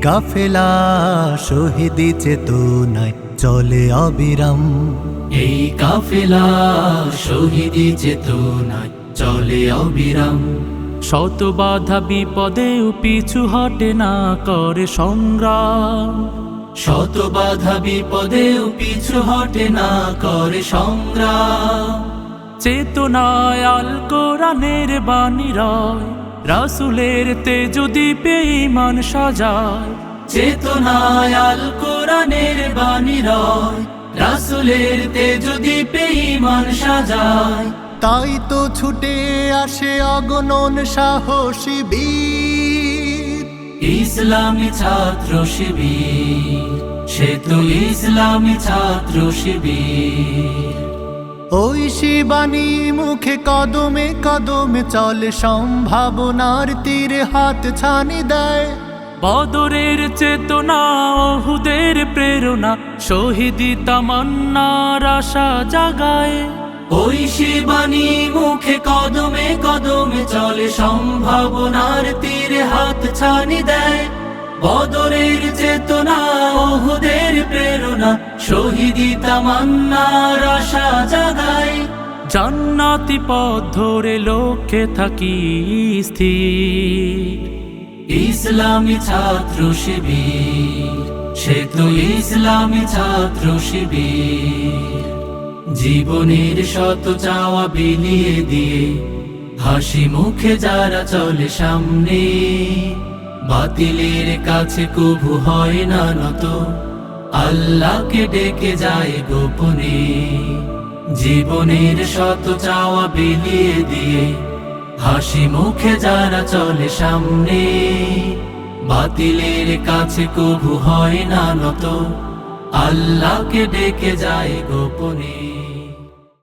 কাফেলা শহীদি চেতনায় চলে অবিরাম। এই কাফেলা শহীদি চেতনায় চলে অবিরাম। শত বাধা বিপদেও পিছু হটে না করে সংগ্রাম। শত বাধা বিপদেও পিছু হটে না করে সংগ্রাম। চেতনায় আল কোরআনের বাণী রয়, রাসূলের তেজ দীপে ঈমান সাজায়। চেতনায় আল কোরআনের বাণী রয়, রাসূলের তেজ দীপে ঈমান সাজায়। তাই তো ছুটে আসে অগণন সাহসী বীর, ইসলামী ছাত্র শিবির, সে তো ইসলামী ছাত্র শিবির। ওই শিবানী মুখে কদমে কদমে চলে, সম্ভাবনার তীরে হাত ছানি দেয়। বদরের চেতনা, ওহুদের প্রেরণা, শহীদি তামান্নার আশা জাগায়। ওই শিবানী মুখে কদমে কদমে চলে, সম্ভাবনার তীরে হাত ছানি দেয়। বদরের চেতনা, ওহুদের প্রেরণা, শহীদি তামান্নার আশা জাগায়। জান্নাতি পথ ধরে লক্ষ্যে থাকি স্থির। ইসলামী ছাত্র শিবির, সে তো ইসলামী ছাত্র শিবির। জীবনের শত চাওয়া বিলিয়ে দিয়ে হাসি মুখে যারা চলে সামনে, বাতিলের কাছে কভু হয় না নত, আল্লাহকে ডেকে যায় গোপনে। জীবনের শত চাওয়া বিলিয়ে দিয়ে হাসি মুখে যারা চলে সামনে, বাতিলের কাছে কভু হয় না নত, আল্লাহকে ডেকে যায় গোপনে।